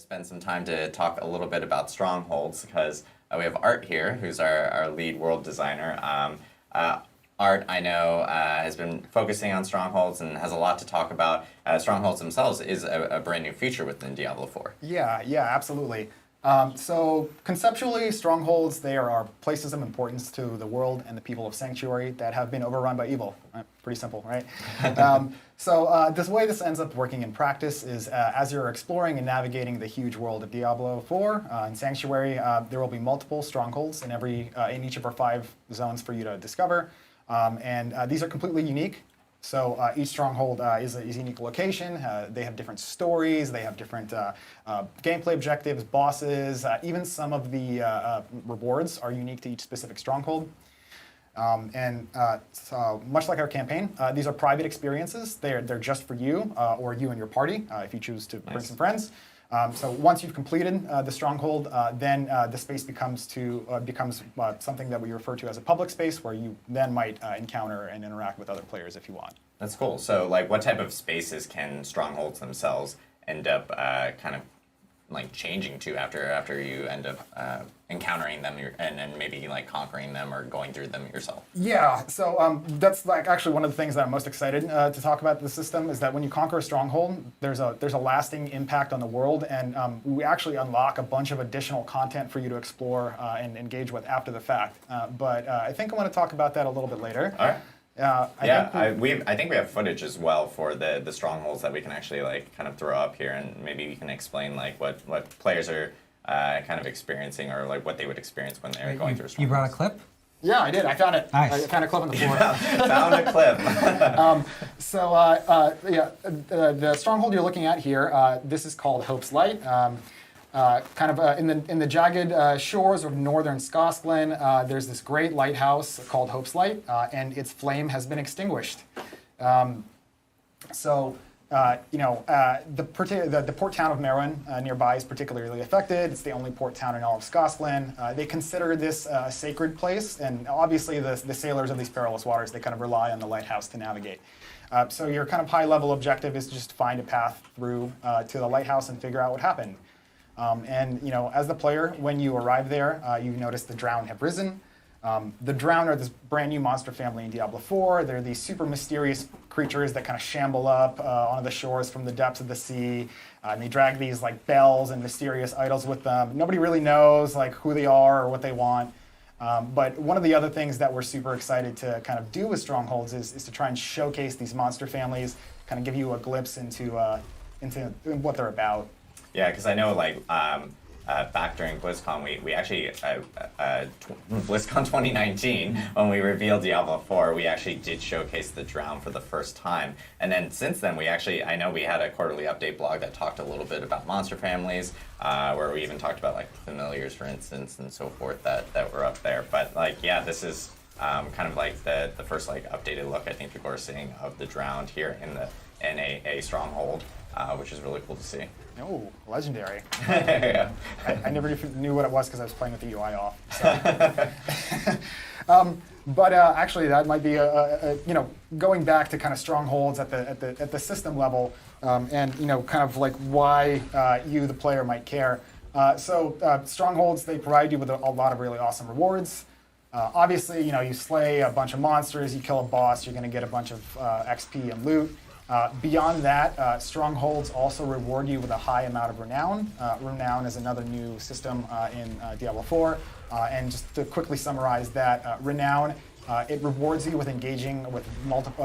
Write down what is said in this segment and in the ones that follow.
spend some time to talk a little bit about Strongholds because we have Art here, who's our lead world designer. Art, I know, has been focusing on Strongholds and has a lot to talk about. Strongholds themselves is a brand new feature within Diablo 4. Yeah, absolutely. So conceptually, Strongholds, they are places of importance to the world and the people of Sanctuary that have been overrun by evil. Pretty simple, right? So this way this ends up working in practice is as you're exploring and navigating the huge world of Diablo 4 in Sanctuary, there will be multiple Strongholds in each of our 5 zones for you to discover. And these are completely unique. So each stronghold is a unique location. They have different stories. They have different gameplay objectives, bosses. Even some of the rewards are unique to each specific stronghold. So much like our campaign, these are private experiences. They're just for you or you and your party if you choose to bring some friends. So once you've completed the stronghold, then the space becomes something that we refer to as a public space, where you then might encounter and interact with other players if you want. That's cool. So, like, what type of spaces can Strongholds themselves end up kind of like changing to after you end up encountering them and maybe like conquering them or going through them yourself? Yeah, so that's like actually one of the things that I'm most excited to talk about the system is that when you conquer a stronghold, there's a lasting impact on the world, and we actually unlock a bunch of additional content for you to explore and engage with after the fact. But I think I want to talk about that a little bit later. All right. I think we have footage as well for the strongholds that we can actually like kind of throw up here, and maybe we can explain like what players are kind of experiencing or like what they would experience when they're going through a stronghold. You brought a clip? Yeah, I did. I found it. Nice. I found a clip on the floor. Found a clip. The stronghold you're looking at here, this is called Hope's Light. In the jagged shores of northern Scotland, there's this great lighthouse called Hope's Light, and its flame has been extinguished. The port town of Merwin nearby is particularly affected. It's the only port town in all of Scotland. They consider this a sacred place, and obviously the sailors of these perilous waters, they kind of rely on the lighthouse to navigate. So your kind of high-level objective is just to find a path through to the lighthouse and figure out what happened. As the player, when you arrive there, you notice the Drowned have risen. The Drowned are this brand new monster family in Diablo 4. They're these super mysterious creatures that kind of shamble up onto the shores from the depths of the sea. And they drag these like bells and mysterious idols with them. Nobody really knows like who they are or what they want. But one of the other things that we're super excited to kind of do with Strongholds is to try and showcase these monster families, kind of give you a glimpse into what they're about. Yeah, because I know, like, back during BlizzCon, we actually, BlizzCon 2019, when we revealed Diablo 4, we actually did showcase the Drown for the first time. And then since then, I know we had a quarterly update blog that talked a little bit about monster families, where we even talked about, like, familiars, for instance, and so forth that were up there. But, like, yeah, this is kind of like the first, like, updated look, I think people are seeing, of the Drowned here in a stronghold, which is really cool to see. Oh, legendary. Yeah. I never knew what it was because I was playing with the UI off. So. Actually, that might be going back to kind of strongholds at the system level, and kind of like why you, the player, might care. Strongholds, they provide you with a lot of really awesome rewards. Obviously, you slay a bunch of monsters, you kill a boss, you're going to get a bunch of XP and loot. Beyond that, Strongholds also reward you with a high amount of Renown. Renown is another new system in Diablo 4. And just to quickly summarize that, Renown, it rewards you with engaging with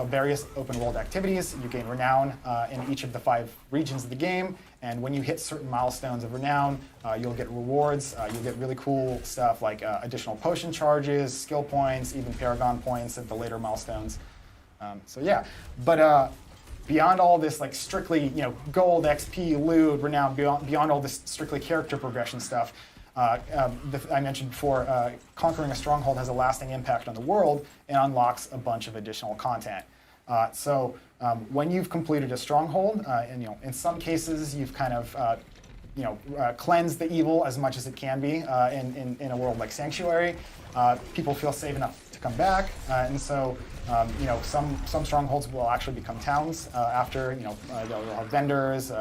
various open world activities. You gain Renown in each of the 5 regions of the game. And when you hit certain milestones of Renown, you'll get rewards. You'll get really cool stuff like additional potion charges, skill points, even Paragon points at the later milestones. Beyond all this, like strictly, gold, XP, loot, Renown, beyond all this strictly character progression stuff, I mentioned before, conquering a stronghold has a lasting impact on the world and unlocks a bunch of additional content. When you've completed a stronghold, and in some cases you've kind of cleansed the evil as much as it can be in a world like Sanctuary, people feel safe enough to come back, and so some strongholds will actually become towns after they'll have vendors,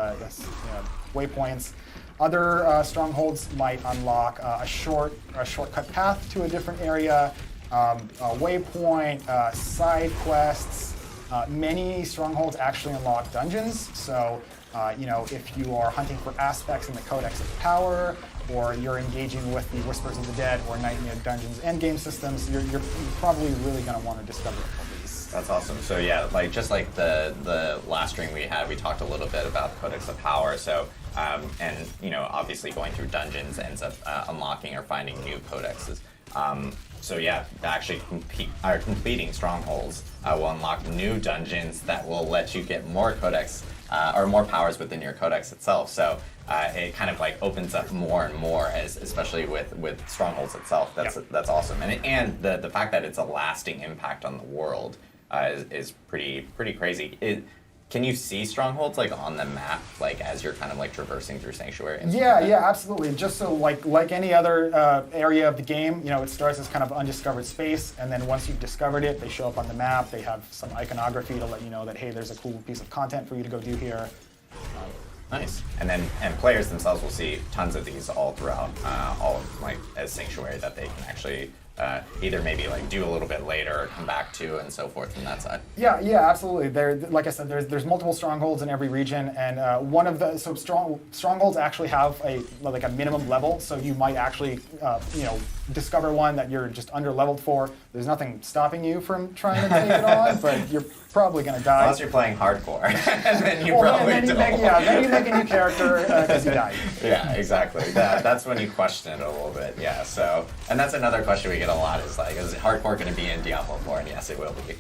waypoints. Other strongholds might unlock a shortcut path to a different area, a waypoint, side quests. Many strongholds actually unlock dungeons. So, if you are hunting for aspects in the Codex of Power, or you're engaging with the Whispers of the Dead or Nightmare Dungeons endgame systems, you're probably really going to want to discover these. That's awesome. So yeah, just like the last stream we had, we talked a little bit about Codex of Power. So and obviously going through dungeons ends up unlocking or finding new codexes. So yeah, actually completing strongholds will unlock new dungeons that will let you get more codex or more powers within your codex itself. So it kind of like opens up more and more, especially with strongholds itself. That's awesome, and the fact that it's a lasting impact on the world is pretty crazy. Can you see strongholds like on the map, like as you're kind of like traversing through Sanctuary? Yeah, absolutely. Just so like any other area of the game, it starts as kind of undiscovered space, and then once you've discovered it, they show up on the map. They have some iconography to let you know that, hey, there's a cool piece of content for you to go do here. Nice. And players themselves will see tons of these all throughout, all of, like as Sanctuary that they can actually either maybe like do a little bit later or come back to and so forth from that side. Yeah, absolutely. Like I said, there's multiple strongholds in every region, and one of the strongholds actually have a minimum level. So you might actually discover one that you're just under leveled for. There's nothing stopping you from trying to take it on, but you're probably going to die. Unless you're playing hardcore, and then you probably don't. Then you make a new character because you died. Yeah, exactly. That's when you question it a little bit. Yeah. So, and that's another question we get a lot is like, is hardcore going to be in Diablo 4? And yes, it will be.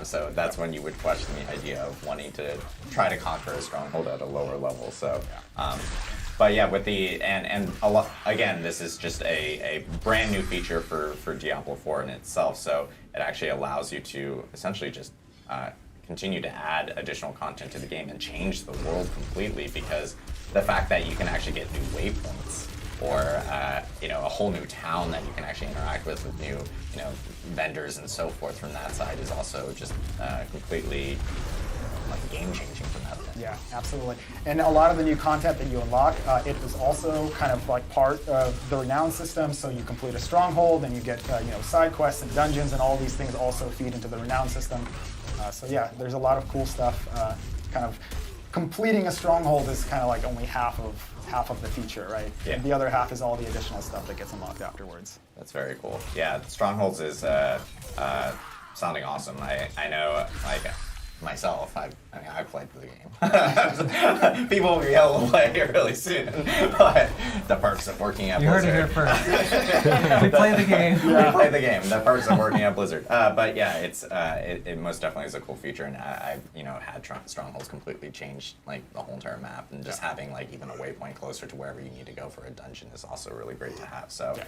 So that's when you would question the idea of wanting to try to conquer a stronghold at a lower level. So. But yeah, with and a lot, again, this is just a brand new feature for Diablo 4 in itself. So it actually allows you to essentially just continue to add additional content to the game and change the world completely, because the fact that you can actually get new waypoints or a whole new town that you can actually interact with new vendors and so forth from that side is also just completely like game changing from that point. Yeah, absolutely. And a lot of the new content that you unlock, it is also kind of like part of the renown system. So you complete a stronghold and you get side quests and dungeons, and all these things also feed into the renown system. So yeah, there's a lot of cool stuff. Kind of completing a stronghold is kind of like only half of the feature, right? Yeah. And the other half is all the additional stuff that gets unlocked afterwards. That's very cool. Yeah, Strongholds is sounding awesome. I know, like myself, I played the game. People will be able to play it really soon, but the perks of working at Blizzard. You heard it here first. We play the game. We play the game. The perks of working at Blizzard. But yeah, it most definitely is a cool feature, and I had Strongholds completely change like the whole entire map, and just having like even a waypoint closer to wherever you need to go for a dungeon is also really great to have. So.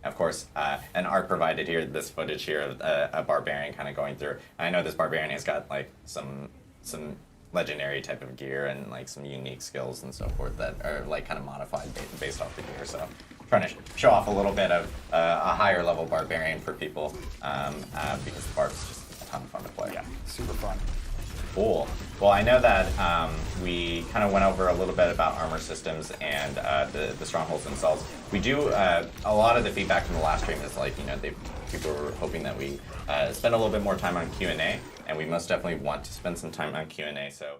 Of course, an art provided here, this footage here of a barbarian kind of going through. I know this barbarian has got like some legendary type of gear and like some unique skills and so forth that are like kind of modified based off the gear. So trying to show off a little bit of a higher level barbarian for people because the bard is just a ton of fun to play. Yeah, super fun. Cool. Well, I know that we kind of went over a little bit about armor systems and the strongholds themselves. We do a lot of the feedback from the last stream is like people were hoping that we spend a little bit more time on Q&A, and we most definitely want to spend some time on Q&A. So.